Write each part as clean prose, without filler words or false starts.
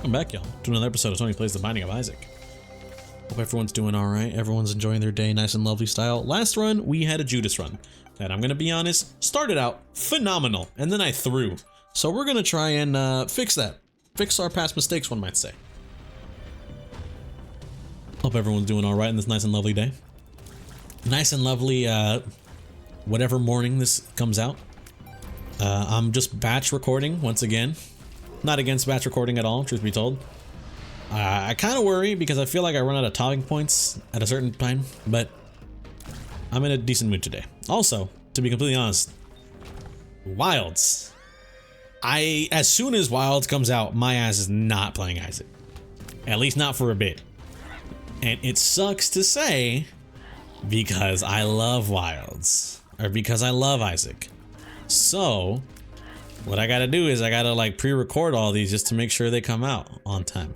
Welcome back, y'all, to another episode of Tony Plays The Binding of Isaac. Hope everyone's doing alright, everyone's enjoying their day nice and lovely style. Last run, we had a Judas run that, I'm gonna be honest, started out phenomenal, and then I threw. So we're gonna try and fix that. Fix our past mistakes, one might say. Hope everyone's doing alright in this nice and lovely day. Nice and lovely, whatever morning this comes out. I'm just batch recording once again. Not against batch recording at all, truth be told. I kind of worry because I feel like I run out of talking points at a certain time, but I'm in a decent mood today. Also, to be completely honest, Wilds. As soon as Wilds comes out, my ass is not playing Isaac. At least not for a bit. And it sucks to say because I love Wilds, or because I love Isaac. So what I gotta do is I gotta like pre-record all these just to make sure they come out on time.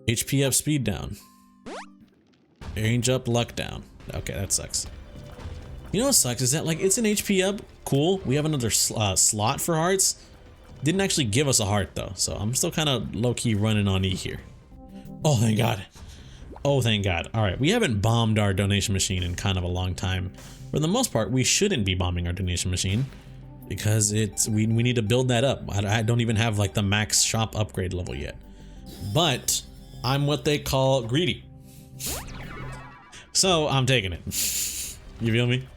HP up, speed down. Range up, luck down. Okay, that sucks. You know what sucks is that like it's an HP up, cool. We have another slot for hearts. Didn't actually give us a heart though, so I'm still kind of low-key running on E here. Oh, thank God. Oh, thank God. All right, we haven't bombed our donation machine in kind of a long time. For the most part, we shouldn't be bombing our donation machine, because we need to build that up. I don't even have like the max shop upgrade level yet. But I'm what they call greedy. So I'm taking it. You feel me?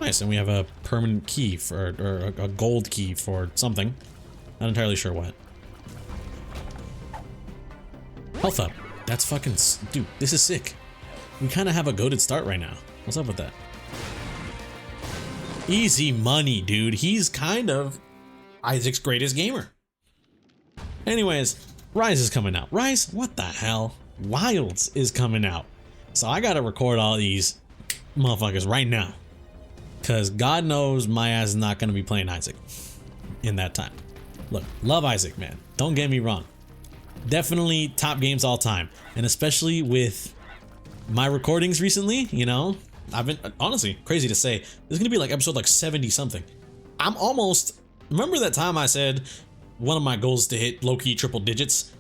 Nice, and we have a permanent key for, or a gold key for something. Not entirely sure what. Health up. That's fucking, dude, this is sick. We kind of have a goated start right now. What's up with that? Easy money, dude. He's kind of Isaac's greatest gamer. Anyways, Rise is coming out. Rise? What the hell? Wilds is coming out. So I gotta record all these motherfuckers right now. Cause God knows my ass is not gonna be playing Isaac in that time. Look, love Isaac, man. Don't get me wrong. Definitely top games all time. And especially with my recordings recently, you know, I've been, honestly, crazy to say, this is gonna be like episode like 70 something. I'm almost, remember that time I said one of my goals is to hit low-key triple digits?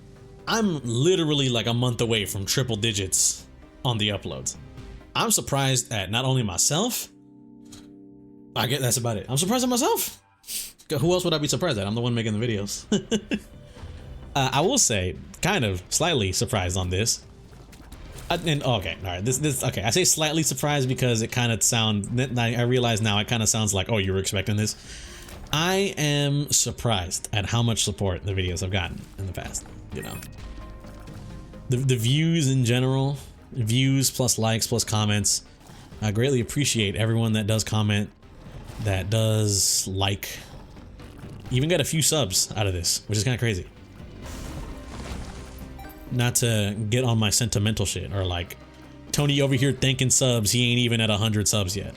I'm literally like a month away from triple digits on the uploads. I'm surprised at not only myself, I get that's about it. I'm surprised at myself. Who else would I be surprised at? I'm the one making the videos. I will say, kind of slightly surprised on this. And okay, all right, this okay. I say slightly surprised because it kind of I realize now it kind of sounds like, oh, you were expecting this. I am surprised at how much support the videos have gotten in the past. You know, the views in general, views plus likes plus comments. I greatly appreciate everyone that does comment, that does like. Even got a few subs out of this, which is kind of crazy. Not to get on my sentimental shit or like Tony over here thanking subs, he ain't even at 100 subs yet.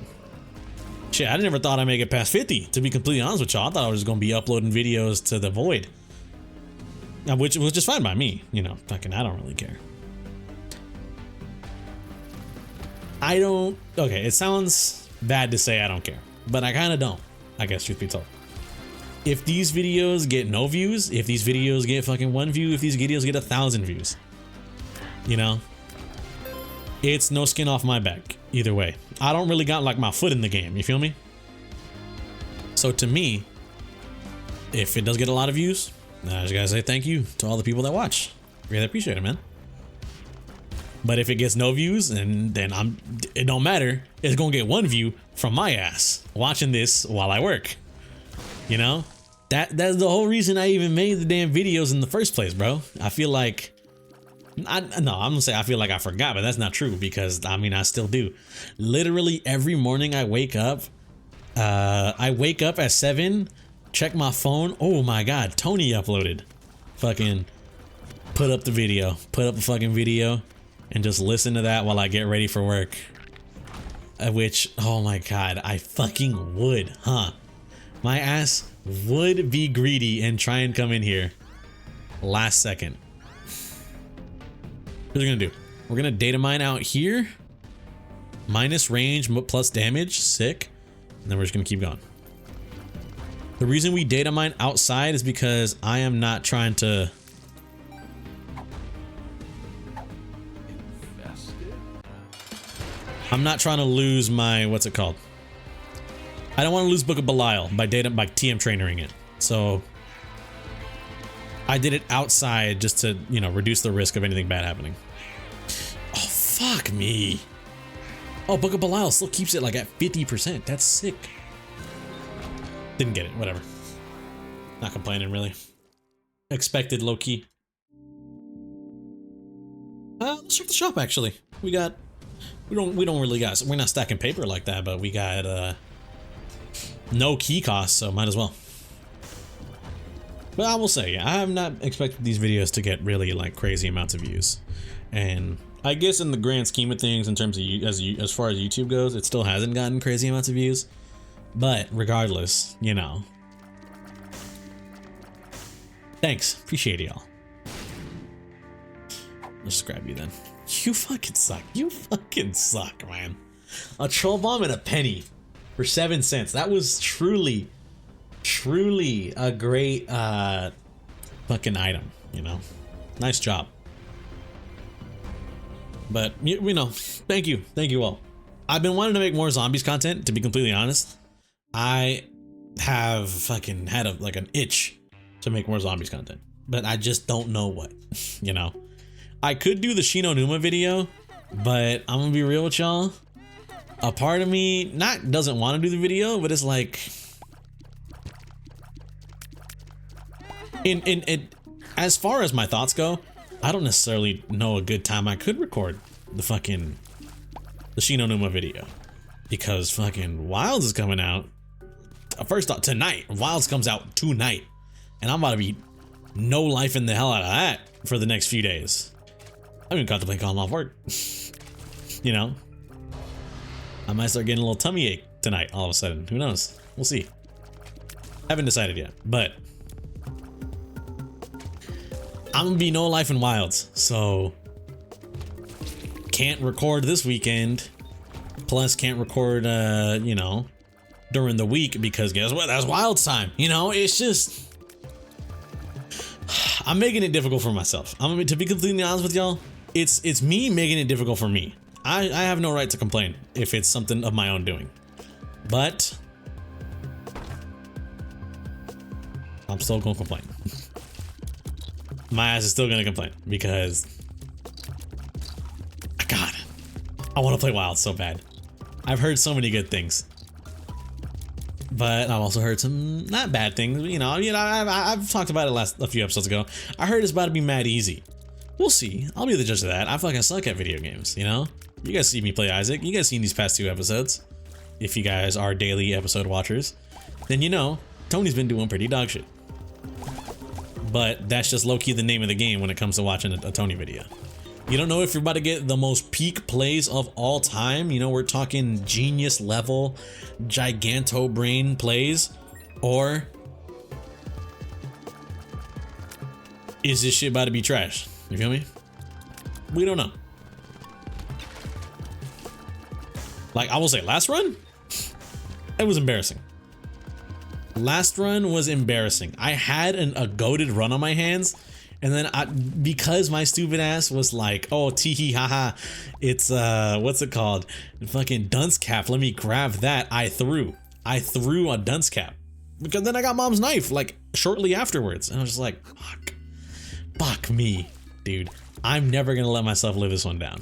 Shit, I never thought I'd make it past 50, to be completely honest with y'all. I thought I was gonna be uploading videos to the void, which was just fine by me, you know. Fucking, I don't really care. Okay, it sounds bad to say I don't care, but I kind of don't, I guess, truth be told. If these videos get no views, if these videos get fucking 1 view, if these videos get 1,000 views, you know, it's no skin off my back either way. I don't really got like my foot in the game, you feel me? So to me, if it does get a lot of views, I just gotta say thank you to all the people that watch. Really appreciate it, man. But if it gets no views, then it don't matter. It's gonna get 1 view from my ass watching this while I work, you know? That's the whole reason I even made the damn videos in the first place, bro. I feel like, I'm gonna say I feel like I forgot, but that's not true because I mean, I still do. Literally every morning I wake up at 7, check my phone. Oh my God, Tony uploaded. Fucking put up the fucking video and just listen to that while I get ready for work. Which, oh my God, I fucking would, huh? My ass would be greedy and try and come in here last second. What are we gonna do? We're gonna data mine out here. Minus range plus damage, sick. And then we're just gonna keep going. The reason we data mine outside is because I am not trying to. I'm not trying to lose my, what's it called? I don't want to lose Book of Belial by TM trainering it. So I did it outside just to, you know, reduce the risk of anything bad happening. Oh, fuck me. Oh, Book of Belial still keeps it like at 50%. That's sick. Didn't get it, whatever. Not complaining really. Expected low key. Let's check the shop actually. We don't really got, we're not stacking paper like that, but we got no key costs, so might as well. But I will say, I have not expected these videos to get really like crazy amounts of views. And I guess in the grand scheme of things, in terms of as far as YouTube goes, it still hasn't gotten crazy amounts of views. But regardless, you know. Thanks, appreciate y'all. Let's just grab you then. You fucking suck. You fucking suck, man. A troll bomb and a penny for 7 cents. That was truly a great fucking item, you know. Nice job. But you know, thank you all. I've been wanting to make more zombies content, to be completely honest. I have fucking had an itch to make more zombies content, but I just don't know what, you know. I could do the Shino Numa video, but I'm gonna be real with y'all. A part of me doesn't want to do the video, but it's like as far as my thoughts go, I don't necessarily know a good time I could record the Shino Numa video, because fucking Wilds is coming out. First off, tonight. Wilds comes out tonight, and I'm about to be no life in the hell out of that for the next few days. I'm even contemplating calling off work. You know, I might start getting a little tummy ache tonight all of a sudden. Who knows? We'll see. Haven't decided yet, but I'm gonna be no life in Wilds, so can't record this weekend. Plus can't record, you know, during the week, because guess what? That's Wilds time. You know, it's just, I'm making it difficult for myself. To be completely honest with y'all, it's me making it difficult for me. I have no right to complain if it's something of my own doing, but I'm still gonna complain. My ass is still gonna complain because, God, I want to play Wild so bad. I've heard so many good things, but I've also heard some not bad things. You know, I've talked about it a few episodes ago. I heard it's about to be mad easy. We'll see. I'll be the judge of that. I fucking suck at video games, you know? You guys see me play Isaac. You guys seen these past 2 episodes. If you guys are daily episode watchers, then you know Tony's been doing pretty dog shit. But that's just low-key the name of the game when it comes to watching a Tony video. You don't know if you're about to get the most peak plays of all time. You know, we're talking genius level, giganto brain plays, or is this shit about to be trash? You feel me? We don't know. Like, I will say, last run, it was embarrassing. Last run was embarrassing. I had a goated run on my hands, and then because my stupid ass was like, oh, tee haha, it's what's it called? Fucking dunce cap. Let me grab that. I threw a dunce cap, because then I got mom's knife like shortly afterwards, and I was just like, fuck me, dude. I'm never gonna let myself live this one down.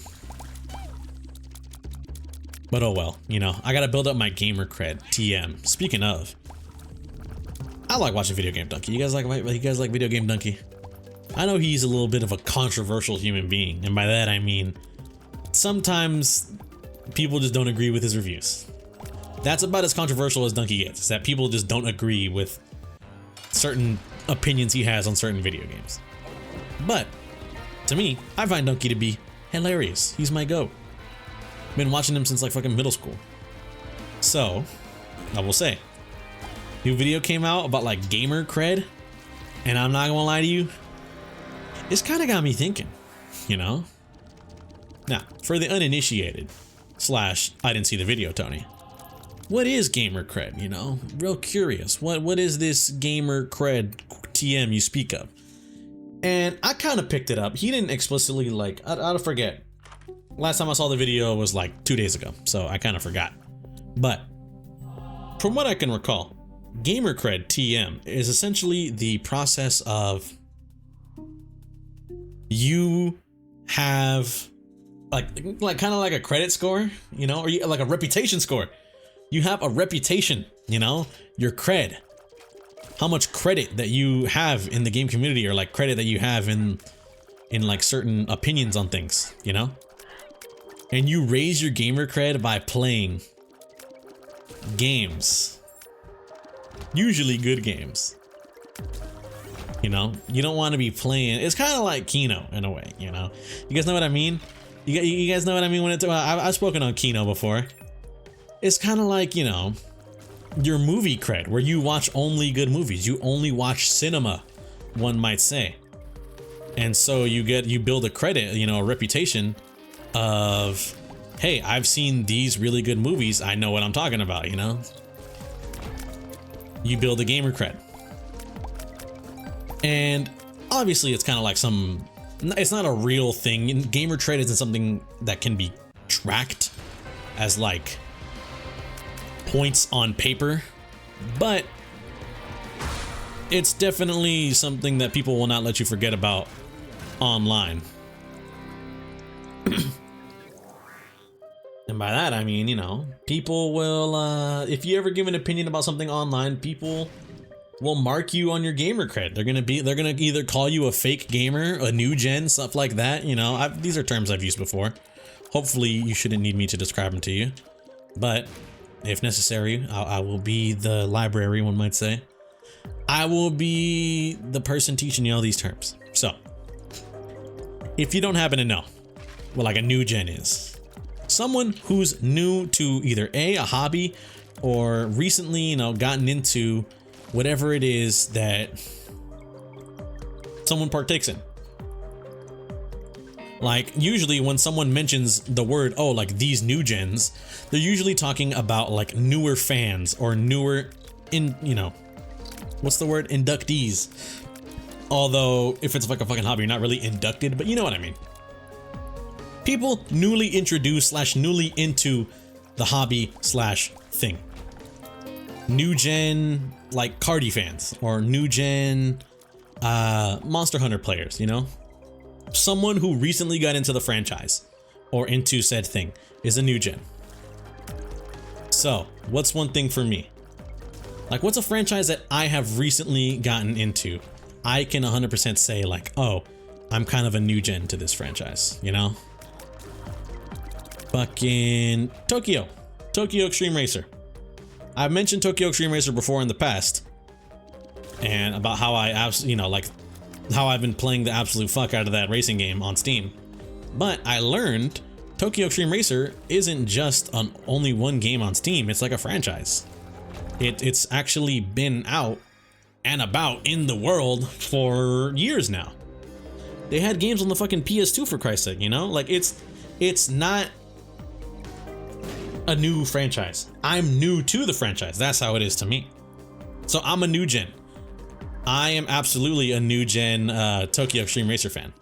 But oh well, you know, I gotta build up my gamer cred. TM. Speaking of, I like watching Video Game Donkey. You guys like Video Game Donkey? I know he's a little bit of a controversial human being, and by that I mean sometimes people just don't agree with his reviews. That's about as controversial as Donkey gets, is that people just don't agree with certain opinions he has on certain video games. But to me, I find Donkey to be hilarious. He's my goat. Been watching him since like fucking middle school. So, I will say, new video came out about like gamer cred, and I'm not gonna lie to you, it's kind of got me thinking, you know? Now, for the uninitiated / I didn't see the video, Tony, what is gamer cred, you know? Real curious. What is this gamer cred TM you speak of? And I kind of picked it up. He didn't explicitly, like, I forget. Last time I saw the video was like 2 days ago, so I kind of forgot. But from what I can recall, gamer cred TM is essentially the process of you have like kind of like a credit score, you know, or like a reputation score. You have a reputation, you know, your cred, how much credit that you have in the game community, or like credit that you have in like certain opinions on things, you know, and you raise your gamer cred by playing games, usually good games. You know, you don't want to be playing. It's kind of like Kino in a way, you know. You guys know what I mean? You guys know what I mean when it's. I've spoken on Kino before. It's kind of like, you know, your movie cred, where you watch only good movies. You only watch cinema, one might say. And so you build a credit, you know, a reputation of, hey, I've seen these really good movies. I know what I'm talking about, you know. You build a gamer cred. And obviously it's kind of like it's not a real thing. Gamer cred isn't something that can be tracked as like points on paper, but it's definitely something that people will not let you forget about online. And by that, I mean, you know, people will, if you ever give an opinion about something online, people will mark you on your gamer cred. They're gonna either call you a fake gamer, a new gen, stuff like that. You know, these are terms I've used before. Hopefully you shouldn't need me to describe them to you, but if necessary, I will be the library, one might say. I will be the person teaching you all these terms. So if you don't happen to know what like a new gen is, someone who's new to either a hobby or recently, you know, gotten into whatever it is that someone partakes in. Like usually when someone mentions the word, oh, like these new gens, they're usually talking about like newer fans or newer you know, what's the word? Inductees. Although if it's like a fucking hobby, you're not really inducted, but you know what I mean. People newly introduced / newly into the hobby / thing. New gen like Cardi fans, or new gen Monster Hunter players, you know? Someone who recently got into the franchise or into said thing is a new gen. So what's one thing for me? Like what's a franchise that I have recently gotten into? I can 100% say like, oh, I'm kind of a new gen to this franchise, you know? Fucking Tokyo Extreme Racer. I've mentioned Tokyo Extreme Racer before in the past, and about how you know, like how I've been playing the absolute fuck out of that racing game on Steam. But I learned Tokyo Extreme Racer isn't just only one game on Steam. It's like a franchise. It's actually been out and about in the world for years now. They had games on the fucking PS2, for Christ's sake, you know? Like it's not a new franchise. I'm new to the franchise. That's how it is to me. So I'm a new gen. I am absolutely a new gen Tokyo Extreme Racer fan.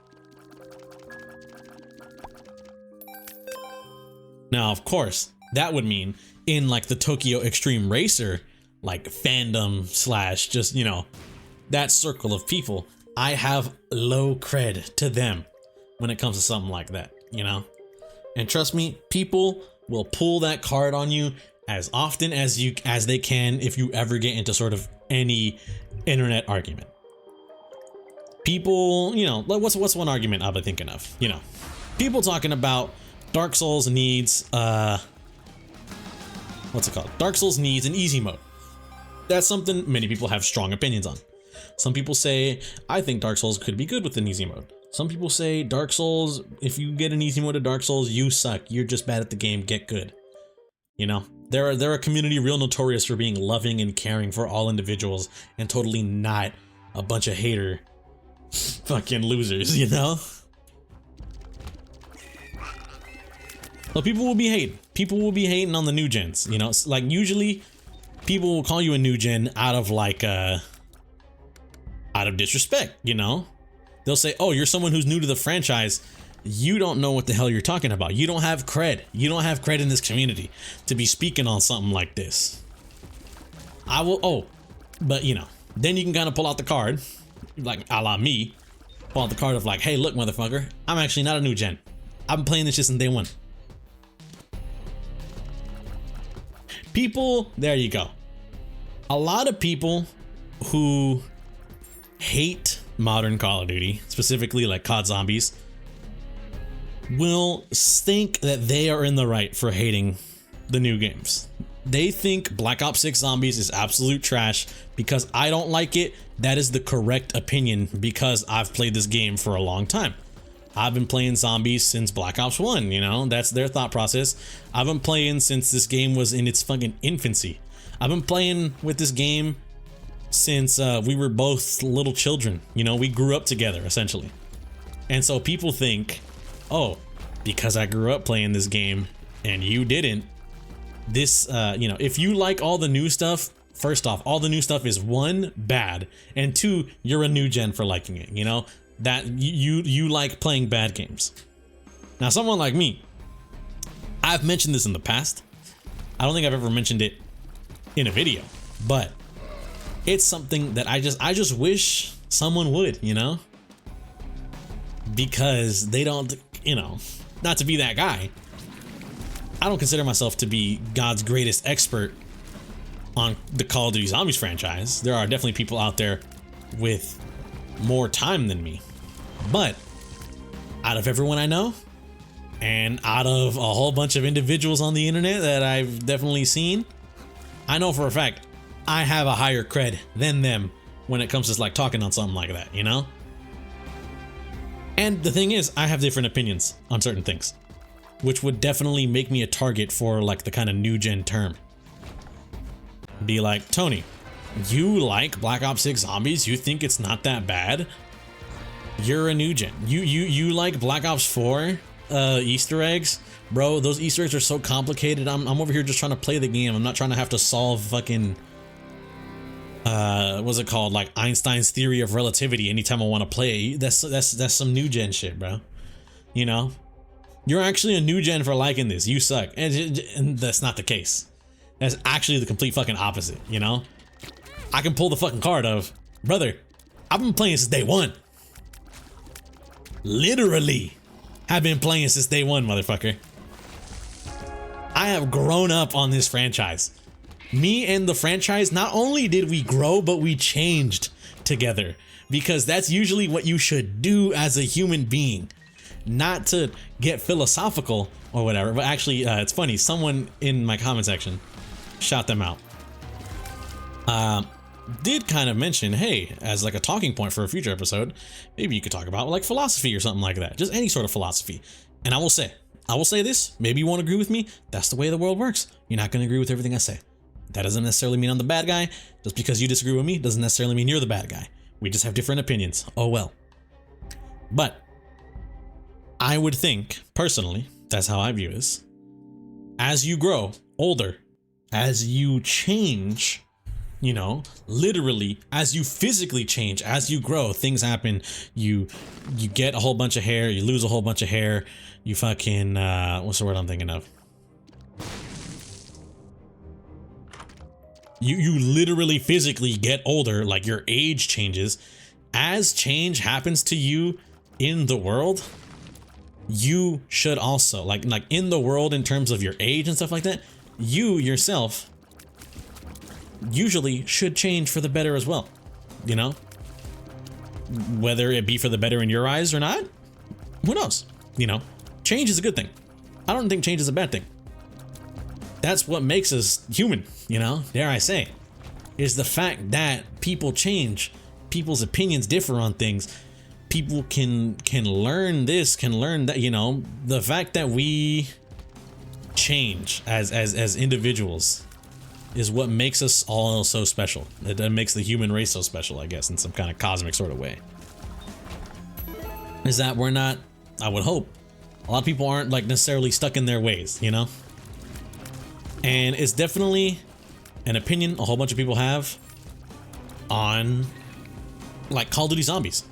Now, of course, that would mean in like the Tokyo Extreme Racer like fandom / just, you know, that circle of people, I have low cred to them when it comes to something like that, you know? And trust me, people will pull that card on you as often as they can if you ever get into sort of any internet argument. People, you know, what's one argument I've been thinking of? You know, people talking about Dark Souls needs what's it called? Dark Souls needs an easy mode. That's something many people have strong opinions on. Some people say, I think Dark Souls could be good with an easy mode. Some people say Dark Souls, if you get an easy mode of Dark Souls, you suck. You're just bad at the game. Get good. You know, they're a community real notorious for being loving and caring for all individuals and totally not a bunch of hater fucking losers, you know? So people will be hating. People will be hating on the new gens. You know, like usually people will call you a new gen out of like out of disrespect, you know? They'll say, "Oh, you're someone who's new to the franchise. You don't know what the hell you're talking about. You don't have cred. You don't have cred in this community to be speaking on something like this." I will, oh, but you know, then you can kind of pull out the card, like a la me, pull out the card of like, "Hey, look, motherfucker, I'm actually not a new gen. I've been playing this shit since day one." People, there you go. A lot of people who hate modern Call of Duty, specifically like COD Zombies, will think that they are in the right for hating the new games. They think Black Ops 6 Zombies is absolute trash because I don't like it. That is the correct opinion because I've played this game for a long time. I've been playing zombies since Black Ops 1, you know, that's their thought process. I've been playing since this game was in its fucking infancy. I've been playing with this game since we were both little children, you know, we grew up together essentially. And so people think, oh, because I grew up playing this game and you didn't, this, you know, if you like all the new stuff, first off, all the new stuff is one, bad, and two, you're a new gen for liking it, you know? That you like playing bad games. Now, someone like me, I've mentioned this in the past. I don't think I've ever mentioned it in a video, but it's something that I just wish someone would, you know, because they don't, you know, not to be that guy. I don't consider myself to be God's greatest expert on the Call of Duty Zombies franchise. There are definitely people out there with more time than me. But out of everyone I know, and out of a whole bunch of individuals on the internet that I've definitely seen, I know for a fact I have a higher cred than them when it comes to like talking on something like that, you know? And the thing is, I have different opinions on certain things, which would definitely make me a target for like the kind of new gen term. Be like, "Tony, you like Black Ops 6 Zombies? You think it's not that bad? You're a new gen. You like Black Ops 4 Easter eggs? Bro, those Easter eggs are so complicated. I'm over here just trying to play the game. I'm not trying to have to solve fucking what's it called? Like Einstein's theory of relativity anytime I want to play. That's some new gen shit, bro. You know? You're actually a new gen for liking this. You suck." And that's not the case. That's actually the complete fucking opposite, you know? I can pull the fucking card of, "Brother, I've been playing since day one. Literally, have been playing since day one, motherfucker. I have grown up on this franchise. Me and the franchise, not only did we grow, but we changed together. Because that's usually what you should do as a human being. Not to get philosophical or whatever, but actually, it's funny. Someone in my comment section, shout them out, did kind of mention, hey, as like a talking point for a future episode, maybe you could talk about like philosophy or something like that. Just any sort of philosophy. And I will say this, maybe you won't agree with me. That's the way the world works. You're not going to agree with everything I say. That doesn't necessarily mean I'm the bad guy. Just because you disagree with me doesn't necessarily mean you're the bad guy. We just have different opinions. Oh well. But I would think, personally, that's how I view this. As you grow older, as you change, you know, literally, as you physically change, as you grow, things happen. You get a whole bunch of hair, you lose a whole bunch of hair, you fucking, what's the word I'm thinking of? You literally physically get older, like your age changes. As change happens to you in the world, you should also, like in the world in terms of your age and stuff like that, you yourself usually should change for the better as well, you know? Whether it be for the better in your eyes or not, who knows? You know, change is a good thing. I don't think change is a bad thing. That's what makes us human, you know, dare I say, is the fact that people change, people's opinions differ on things. People can learn this, can learn that, you know, the fact that we change as individuals is what makes us all so special. That makes the human race so special, I guess, in some kind of cosmic sort of way. Is that we're not, I would hope, A lot of people aren't like necessarily stuck in their ways, you know? And it's definitely an opinion a whole bunch of people have on like Call of Duty Zombies.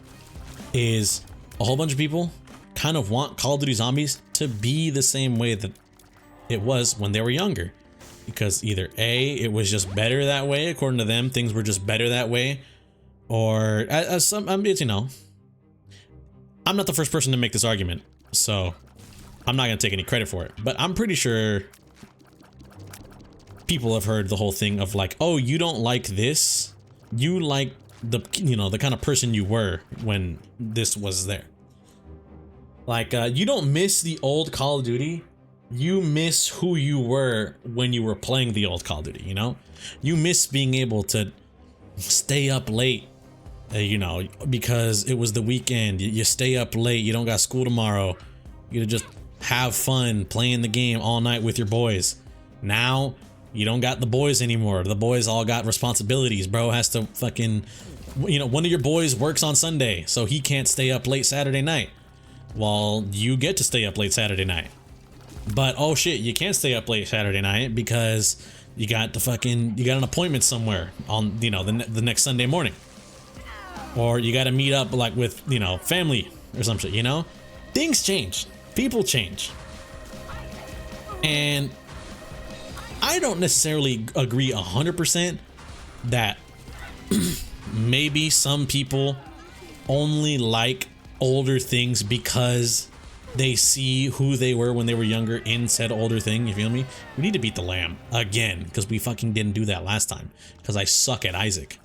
Is a whole bunch of people kind of want Call of Duty Zombies to be the same way that it was when they were younger. Because either A, it was just better that way, according to them, things were just better that way, or as some, it's, you know, I'm not the first person to make this argument, so I'm not gonna take any credit for it, but I'm pretty sure people have heard the whole thing of like, oh, you don't like this, you like the, you know, the kind of person you were when this was there. Like, you don't miss the old Call of Duty, you miss who you were when you were playing the old Call of Duty, you know? You miss being able to stay up late, you know, because it was the weekend. You stay up late, you don't got school tomorrow. You just have fun playing the game all night with your boys. Now, you don't got the boys anymore. The boys all got responsibilities. Bro has to fucking, you know, one of your boys works on Sunday, so he can't stay up late Saturday night. Well, you get to stay up late Saturday night. But oh shit, you can't stay up late Saturday night because you got an appointment somewhere on, you know, the next Sunday morning. Or you got to meet up like with, you know, family or some shit, you know? Things change. People change. And I don't necessarily agree 100% that maybe some people only like older things because they see who they were when they were younger in said older thing, you feel me? We need to beat the lamb again, because we fucking didn't do that last time, because I suck at Isaac.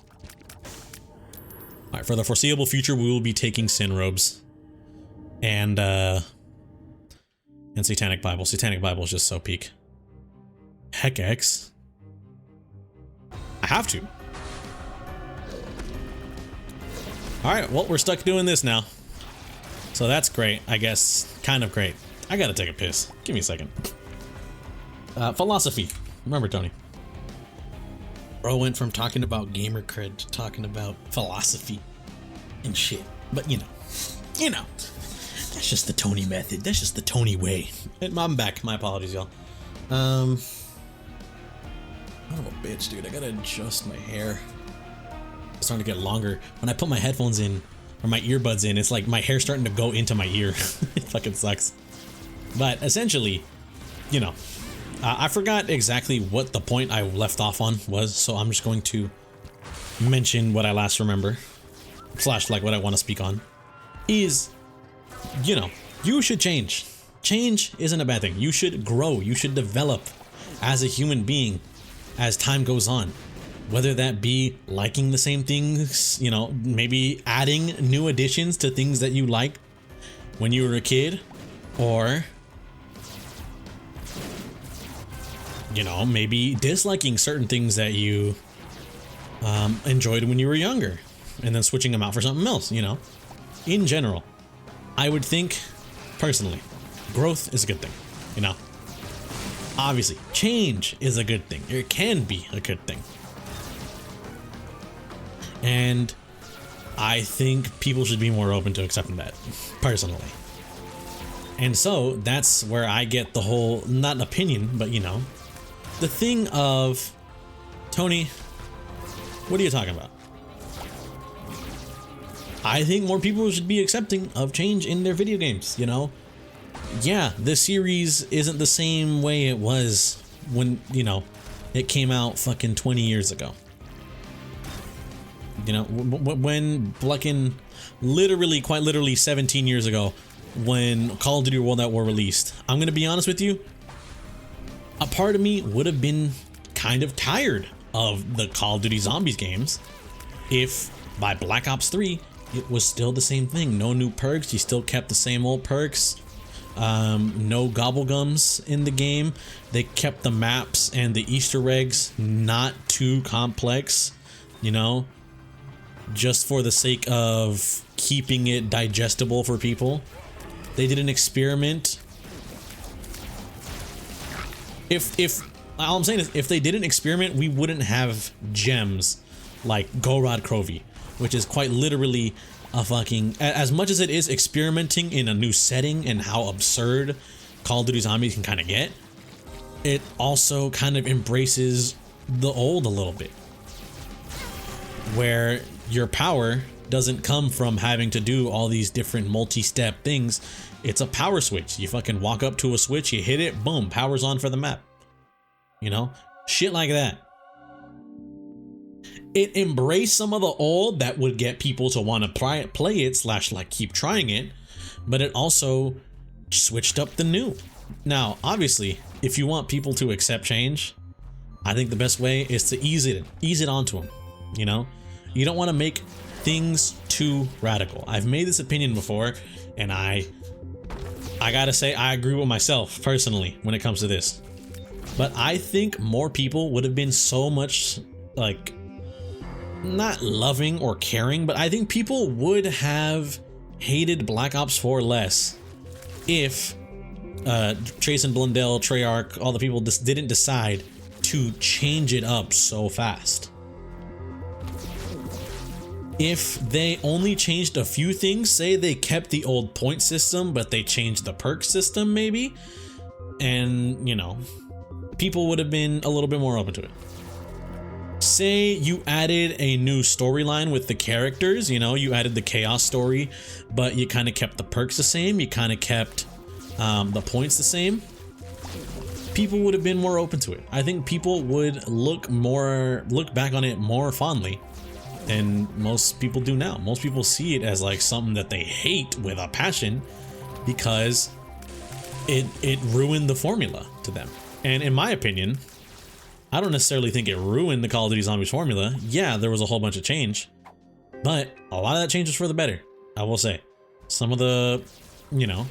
Alright, for the foreseeable future, we will be taking Sin Robes. And Satanic Bible. Satanic Bible is just so peak. Heck X. I have to. Alright, well, we're stuck doing this now. So that's great, I guess. Kind of great. I gotta take a piss. Give me a second. Philosophy. Remember, Tony. Bro went from talking about gamer cred to talking about philosophy and shit. But you know, that's just the Tony method. That's just the Tony way. I'm back. My apologies, y'all. Oh, bitch, dude. I gotta adjust my hair. It's starting to get longer. When I put my headphones in, or my earbuds in, it's like my hair's starting to go into my ear. It fucking sucks. But essentially, you know, I forgot exactly what the point I left off on was, so I'm just going to mention what I last remember, / like what I want to speak on, is, you know, you should change. Change isn't a bad thing. You should grow. You should develop as a human being as time goes on. Whether that be liking the same things, you know, maybe adding new additions to things that you liked when you were a kid, or, you know, maybe disliking certain things that you enjoyed when you were younger and then switching them out for something else, you know. In general, I would think, personally, growth is a good thing, you know. Obviously, change is a good thing. It can be a good thing. And I think people should be more open to accepting that, personally. And so that's where I get the whole, not opinion, but you know, the thing of, Tony, what are you talking about? I think more people should be accepting of change in their video games, you know? Yeah, the series isn't the same way it was when, you know, it came out fucking 20 years ago. You know, when fucking literally, quite literally 17 years ago, when Call of Duty World at War released, I'm gonna be honest with you, a part of me would have been kind of tired of the Call of Duty Zombies games if by Black Ops 3 it was still the same thing. No new perks, you still kept the same old perks. No gobblegums in the game. They kept the maps and the Easter eggs not too complex, you know, just for the sake of keeping it digestible for people. They did an experiment. If all I'm saying is, if they did an experiment, we wouldn't have gems like Gorod Krovi. which is quite literally a fucking, as much as it is experimenting in a new setting and how absurd Call of Duty Zombies can kind of get, it also kind of embraces the old a little bit, where your power doesn't come from having to do all these different multi-step things. It's a power switch. You fucking walk up to a switch, you hit it, boom, power's on for the map. You know, shit like that. It embraced some of the old that would get people to want to play it slash like keep trying it, but it also switched up the new. Now, obviously, if you want people to accept change, I think the best way is to ease it onto them. You know, you don't want to make things too radical. I've made this opinion before, and I gotta say I agree with myself personally when it comes to this. But I think more people would have been so much like, not loving or caring, but I think people would have hated Black Ops 4 less if Trace and Blundell, Treyarch, all the people just didn't decide to change it up so fast. If they only changed a few things, say they kept the old point system, but they changed the perk system maybe, and you know, people would have been a little bit more open to it. Say you added a new storyline with the characters, you know, you added the chaos story, but you kind of kept the perks the same, you kind of kept the points the same. People would have been more open to it. I think people would look back on it more fondly than most people do now. Most people see it as like something that they hate with a passion because it ruined the formula to them. And in my opinion, I don't necessarily think it ruined the Call of Duty Zombies formula. Yeah, there was a whole bunch of change, but a lot of that change was for the better. I will say some of the, you know,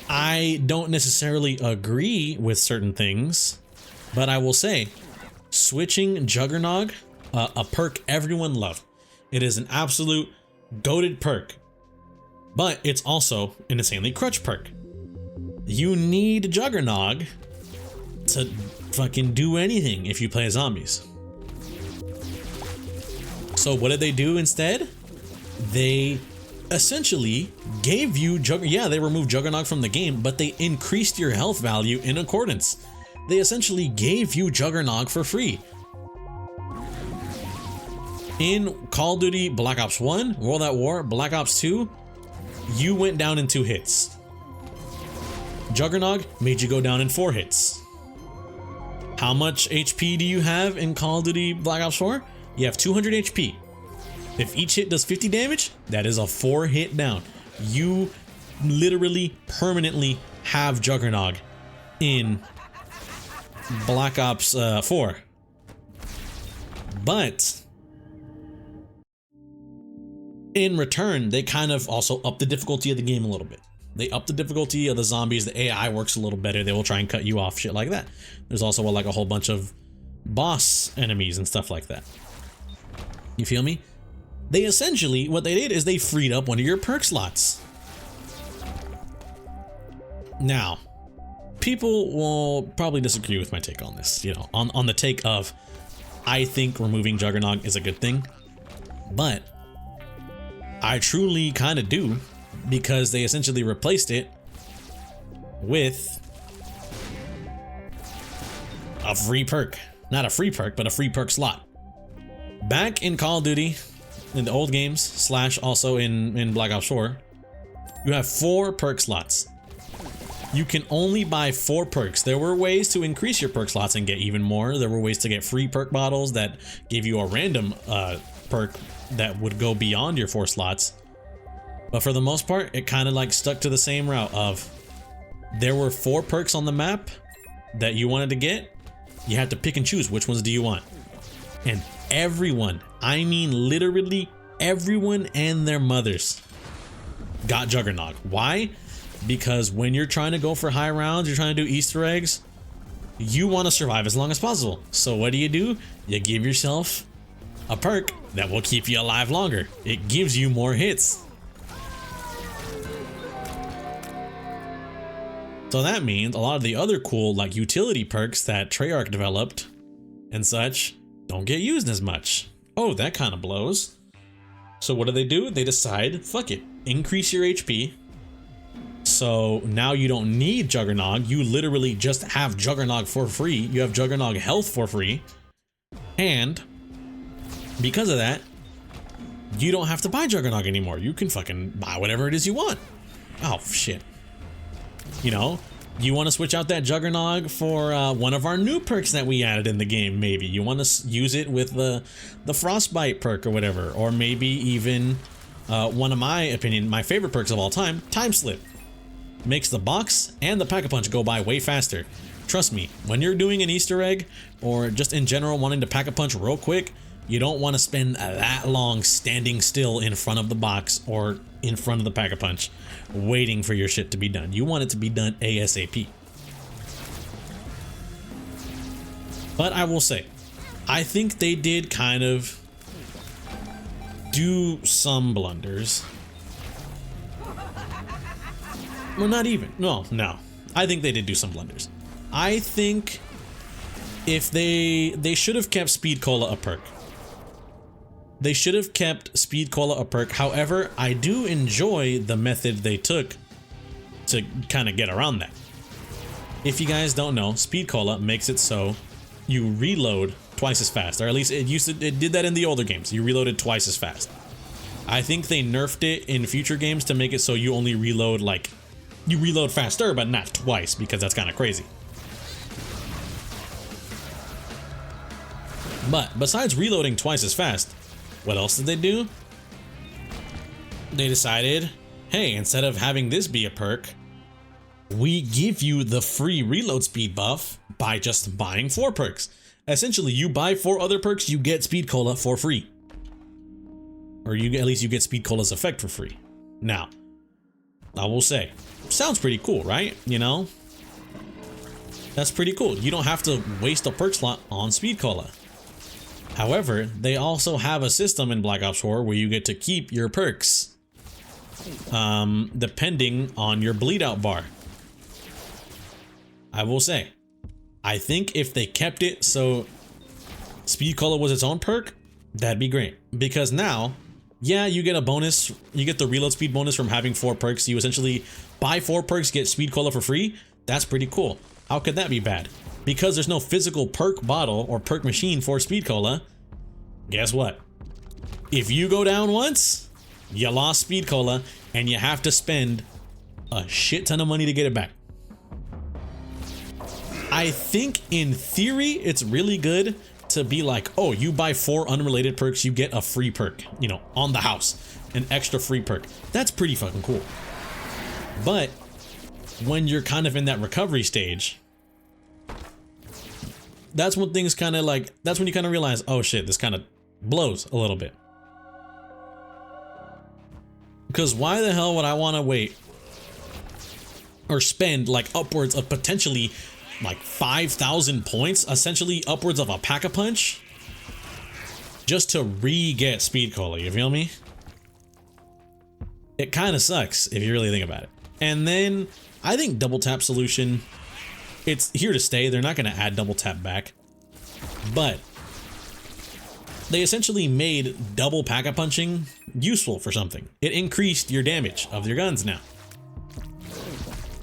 I don't necessarily agree with certain things, but I will say switching Juggernog, a perk everyone loved. It is an absolute goated perk, but it's also an insanely crutch perk. You need Juggernog to fucking do anything if you play zombies. So what did they do instead? They essentially gave you yeah, they removed Juggernog from the game, but they increased your health value in accordance. They essentially gave you Juggernog for free. In Call of Duty Black Ops 1, World at War, Black Ops 2, you went down in 2 hits. Juggernog made you go down in 4 hits. How much HP do you have in Call of Duty Black Ops 4? You have 200 HP. If each hit does 50 damage, that is a 4 hit down. You literally permanently have Juggernog in Black Ops 4. But in return, they kind of also up the difficulty of the game a little bit. They up the difficulty of the zombies. The AI works a little better. They will try and cut you off, shit like that. There's also like a whole bunch of boss enemies and stuff like that. You feel me? They essentially, what they did is they freed up one of your perk slots. Now, people will probably disagree with my take on this, you know, on the take of, I think removing Juggernog is a good thing, but I truly kind of do, because they essentially replaced it with a free perk. Not a free perk, but a free perk slot. Back in Call of Duty, in the old games, slash also in Black Ops 4, you have 4 perk slots. You can only buy 4 perks. There were ways to increase your perk slots and get even more. There were ways to get free perk bottles that gave you a random perk that would go beyond your 4 slots. But for the most part, it kind of like stuck to the same route of, there were 4 perks on the map that you wanted to get. You had to pick and choose which ones do you want. And everyone, I mean literally everyone and their mothers, got Juggernog. Why? Because when you're trying to go for high rounds, you're trying to do Easter eggs, you want to survive as long as possible. So what do? You give yourself a perk that will keep you alive longer. It gives you more hits. So that means a lot of the other cool like utility perks that Treyarch developed and such don't get used as much. oh, that kind of blows. So what do? They decide, fuck it, increase your HP. So now you don't need Juggernog. You literally just have Juggernog for free. You have Juggernog health for free. And because of that, you don't have to buy Juggernog anymore. You can fucking buy whatever it is you want. Oh, shit. You know, you want to switch out that Juggernog for one of our new perks that we added in the game, maybe. You want to use it with the Frostbite perk or whatever. Or maybe even one of my favorite perks of all time, Time Slip. Makes the box and the Pack-a-Punch go by way faster. Trust me, when you're doing an Easter egg, or just in general wanting to Pack-a-Punch real quick, you don't want to spend that long standing still in front of the box or in front of the Pack-a-Punch waiting for your shit to be done. You want it to be done ASAP. But I will say, I think they did kind of do some blunders. Well, not even. No. I think they did do some blunders. I think if they should have kept Speed Cola a perk. They should have kept Speed Cola a perk. However, I do enjoy the method they took to kind of get around that. If you guys don't know, Speed Cola makes it so you reload twice as fast, or at least it did that in the older games. You reloaded twice as fast. I think they nerfed it in future games to make it so you only reload you reload faster, but not twice, because that's kind of crazy. But besides reloading twice as fast, what else did they do? They decided, hey, instead of having this be a perk, we give you the free reload speed buff by just buying 4 perks. Essentially, you buy 4 other perks, you get Speed Cola for free. Or at least you get Speed Cola's effect for free. Now, I will say, sounds pretty cool, right? You know? That's pretty cool. You don't have to waste a perk slot on Speed Cola. However, they also have a system in Black Ops 4 where you get to keep your perks depending on your bleed out bar. I will say, I think if they kept it so Speed Cola was its own perk, that'd be great. Because now, yeah, you get a bonus, you get the reload speed bonus from having 4 perks. You essentially buy 4 perks, get Speed Cola for free. That's pretty cool. How could that be bad? Because there's no physical perk bottle or perk machine for Speed Cola, guess what? If you go down once, you lost Speed Cola and you have to spend a shit ton of money to get it back. I think in theory, it's really good to be like, oh, you buy 4 unrelated perks, you get a free perk, you know, on the house, an extra free perk. That's pretty fucking cool. But when you're kind of in that recovery stage, that's when things kind of that's when you kind of realize, oh shit, this kind of blows a little bit. Because why the hell would I want to wait or spend upwards of potentially 5,000 points, essentially upwards of a Pack-a-Punch, just to re-get Speed Cola, you feel me? It kind of sucks if you really think about it. And then I think Double Tap Solution, it's here to stay. They're not going to add Double Tap back, but they essentially made double Pack-a-Punching useful for something. It increased your damage of your guns now.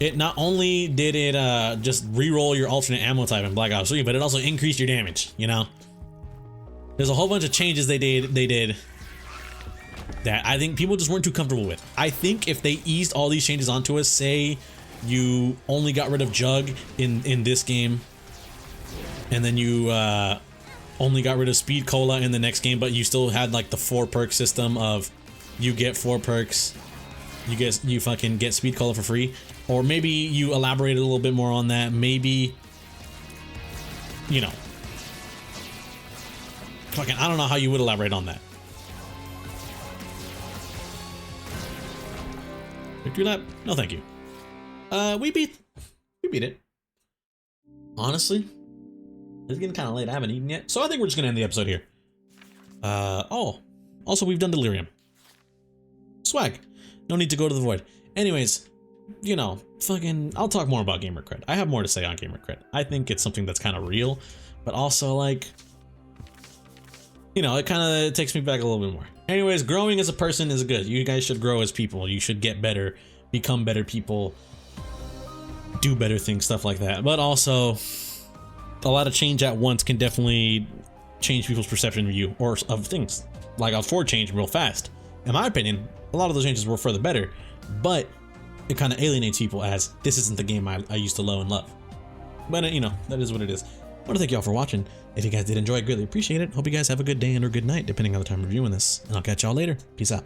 It not only did it just re-roll your alternate ammo type in Black Ops 3, but it also increased your damage, you know? There's a whole bunch of changes they did that I think people just weren't too comfortable with. I think if they eased all these changes onto us, say you only got rid of Jug in this game, and then you only got rid of Speed Cola in the next game, but you still had the 4 perk system of you get 4 perks, you fucking get Speed Cola for free. Or maybe you elaborate a little bit more on that. Maybe, you know, fucking, I don't know how you would elaborate on that. Victory lap? No, thank you. We beat it. Honestly, it's getting kind of late. I haven't eaten yet, so I think we're just gonna end the episode here. Oh, also we've done Delirium. Swag. No need to go to the void. Anyways, you know, fucking, I'll talk more about Gamer Cred. I have more to say on Gamer Cred. I think it's something that's kind of real, but also you know, it kind of takes me back a little bit more. Anyways, growing as a person is good. You guys should grow as people. You should get better, become better people, do better things, stuff like that. But also, a lot of change at once can definitely change people's perception of you or of things. Like L4 changed real fast. In my opinion, a lot of those changes were for the better, but it kind of alienates people as this isn't the game I used to know and love. But you know, that is what it is. I want to thank y'all for watching. If you guys did enjoy, I greatly appreciate it. Hope you guys have a good day and or good night, depending on the time of viewing this. And I'll catch y'all later. Peace out.